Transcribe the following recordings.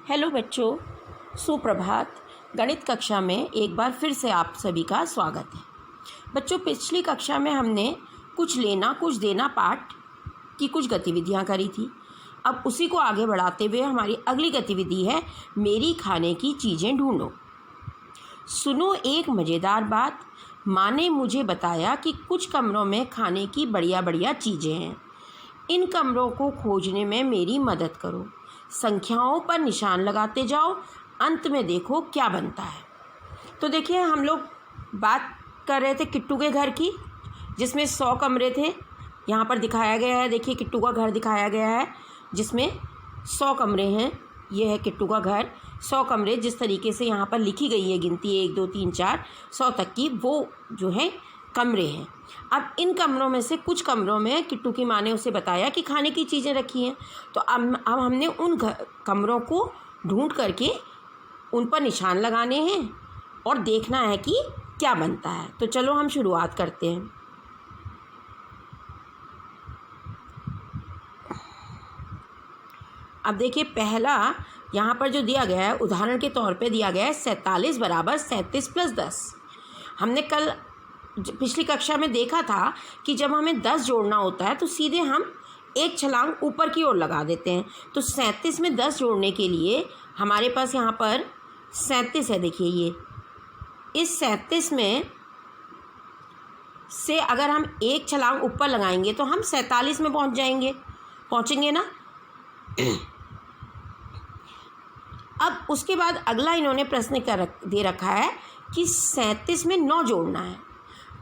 Hello बच्चों, सुप्रभात। गणित कक्षा में एक बार फिर से आप सभी का स्वागत है। बच्चों, पिछली कक्षा में हमने कुछ लेना कुछ देना पाठ की कुछ गतिविधियां करी थी। अब उसी को आगे बढ़ाते हुए हमारी अगली गतिविधि है मेरी खाने की चीज़ें ढूंढो। सुनो एक मज़ेदार बात। माँ ने मुझे बताया कि कुछ कमरों में खाने की बढ़िया बढ़िया चीज़ें हैं। इन कमरों को खोजने में मेरी मदद करो। संख्याओं पर निशान लगाते जाओ, अंत में देखो क्या बनता है। तो देखिए, हम लोग बात कर रहे थे किट्टू के घर की, जिसमें 100 कमरे थे। यहाँ पर दिखाया गया है, देखिए किट्टू का घर दिखाया गया है जिसमें 100 कमरे हैं। ये है किट्टू का घर। 100 कमरे जिस तरीके से यहाँ पर लिखी गई है गिनती 1 2 3 4 100 तक की, वो जो है कमरे हैं। अब इन कमरों में से कुछ कमरों में किट्टू की माँ ने उसे बताया कि खाने की चीज़ें रखी हैं। तो अब हमने उन कमरों को ढूंढ करके उन पर निशान लगाने हैं और देखना है कि क्या बनता है। तो चलो हम शुरुआत करते हैं। अब देखिए, पहला यहाँ पर जो दिया गया है, उदाहरण के तौर पे दिया गया है 47 बराबर 37 + 10। हमने कल पिछली कक्षा में देखा था कि जब हमें 10 जोड़ना होता है तो सीधे हम एक छलांग ऊपर की ओर लगा देते हैं। तो 37 में 10 जोड़ने के लिए हमारे पास यहाँ पर 37 है। देखिए, ये इस 37 में से अगर हम एक छलांग ऊपर लगाएंगे तो हम 47 में पहुँचेंगे ना। अब उसके बाद अगला इन्होंने प्रश्न दे रखा है कि 37 में 9 जोड़ना है।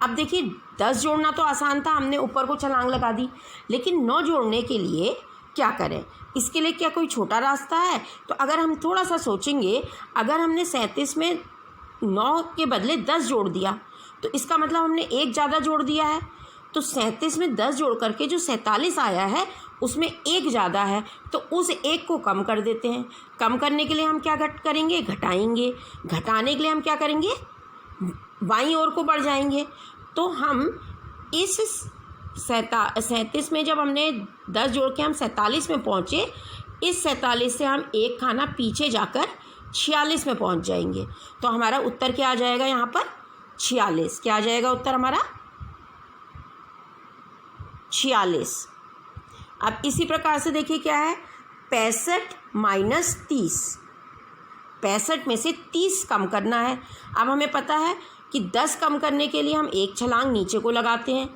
अब देखिए, 10 जोड़ना तो आसान था, हमने ऊपर को छलांग लगा दी। लेकिन 9 जोड़ने के लिए क्या करें? इसके लिए क्या कोई छोटा रास्ता है? तो अगर हम थोड़ा सा सोचेंगे, अगर हमने 37 में 9 के बदले 10 जोड़ दिया तो इसका मतलब हमने एक ज़्यादा जोड़ दिया है। तो 37 में 10 जोड़ करके जो 47 आया है उसमें एक ज़्यादा है, तो उस एक को कम कर देते हैं। कम करने के लिए हम क्या करेंगे? घटाएंगे। घटाने के लिए हम क्या करेंगे? बाईं ओर को बढ़ जाएंगे। तो हम इस 37 में जब हमने 10 जोड़ के हम 47 में पहुँचे, इस 47 से हम एक खाना पीछे जाकर 46 में पहुँच जाएंगे। तो हमारा उत्तर क्या आ जाएगा? यहाँ पर 46। क्या आ जाएगा उत्तर हमारा? 46। अब इसी प्रकार से देखिए क्या है, 65 - 30। 65 में से 30 कम करना है। अब हमें पता है कि 10 कम करने के लिए हम एक छलांग नीचे को लगाते हैं,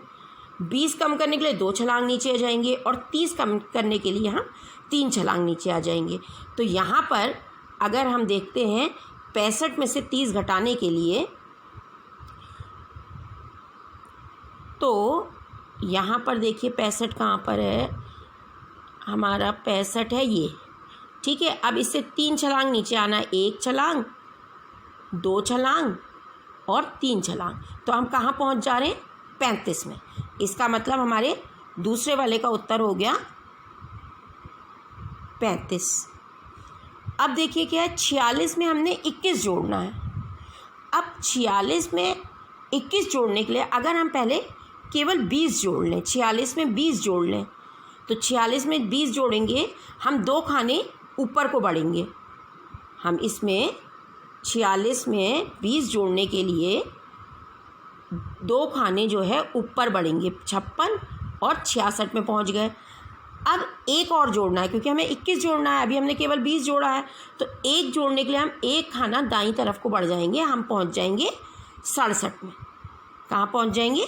20 कम करने के लिए 2 छलांग नीचे आ जाएंगे और 30 कम करने के लिए हम 3 छलांग नीचे आ जाएंगे। तो यहाँ पर अगर हम देखते हैं 65 में से 30 घटाने के लिए, तो यहाँ पर देखिए 65 कहाँ पर है? हमारा 65 है ये, ठीक है। अब इससे 3 छलांग नीचे आना है, 1 छलांग, 2 छलांग और 3 छलांग। तो हम कहाँ पहुँच जा रहे हैं? 35 में। इसका मतलब हमारे दूसरे वाले का उत्तर हो गया 35। अब देखिए क्या है, 46 में हमने 21 जोड़ना है। अब 46 में 21 जोड़ने के लिए अगर हम पहले केवल 20 जोड़ लें, 46 में 20 जोड़ लें, तो 46 में 20 जोड़ेंगे, हम 2 खाने ऊपर को बढ़ेंगे। हम इसमें 46 में 20 जोड़ने के लिए 2 खाने जो है ऊपर बढ़ेंगे, 56 और 66 में पहुंच गए। अब एक और जोड़ना है, क्योंकि हमें 21 जोड़ना है, अभी हमने केवल 20 जोड़ा है। तो एक जोड़ने के लिए हम एक खाना दाईं तरफ को बढ़ जाएंगे, हम पहुंच जाएंगे 67 में। कहाँ पहुंच जाएंगे?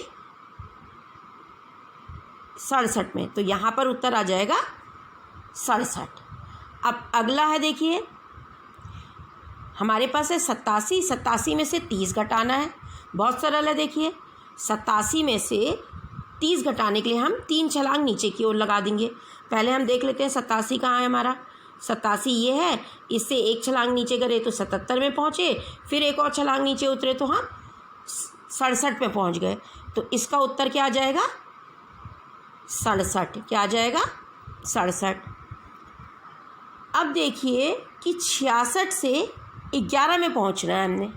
67 में। तो यहाँ पर उत्तर आ जाएगा 67। अब अगला है, देखिए हमारे पास है 87। 87 में से 30 घटाना है। बहुत सरल है। देखिए 87 में से 30 घटाने के लिए हम 3 छलांग नीचे की ओर लगा देंगे। पहले हम देख लेते हैं 87 कहाँ है हमारा। 87 ये है, इससे एक छलांग नीचे करे तो 77 में पहुँचे, फिर एक और छलांग नीचे उतरे तो हम 67 में पहुँच गए। तो इसका उत्तर क्या आ जाएगा? 67। क्या आ जाएगा? 67। अब देखिए कि 66 से 11 में पहुंचना है हमने,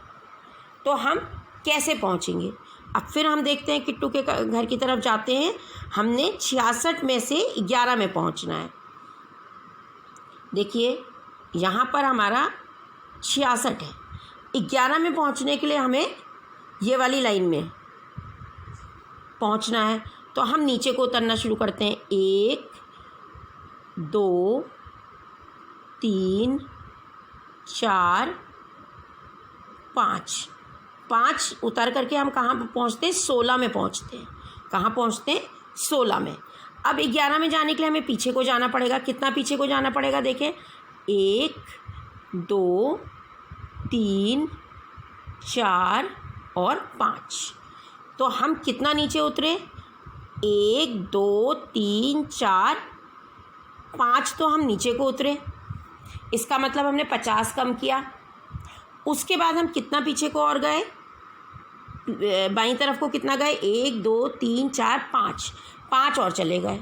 तो हम कैसे पहुंचेंगे? अब फिर हम देखते हैं, किट्टू के घर की तरफ जाते हैं। हमने 66 में से 11 में पहुंचना है। देखिए यहाँ पर हमारा 66 है। 11 में पहुँचने के लिए हमें ये वाली लाइन में पहुँचना है, तो हम नीचे को उतरना शुरू करते हैं। 1 2 3 4 5 5 उतर करके हम कहाँ पर पहुँचते हैं? 16 में पहुँचते हैं। कहाँ पहुँचते हैं? 16 में। अब 11 में जाने के लिए हमें पीछे को जाना पड़ेगा। कितना पीछे को जाना पड़ेगा? देखें, 1 2 3 4 और 5। तो हम कितना नीचे उतरे? 1 2 3 4 5 तो हम नीचे को उतरे। इसका मतलब हमने 50 कम किया। उसके बाद हम कितना पीछे को और गए? बाईं तरफ को कितना गए? 1 2 3 4 5 5 और चले गए।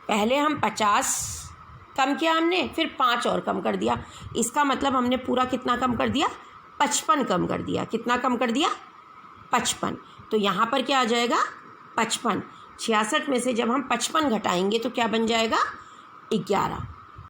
पहले हम 50 कम किया हमने, फिर 5 और कम कर दिया। इसका मतलब हमने पूरा कितना कम कर दिया? 55 कम कर दिया। कितना कम कर दिया? 55। तो यहाँ पर क्या आ जाएगा? 55। 66 में से जब हम 55 घटाएंगे तो क्या बन जाएगा? 11।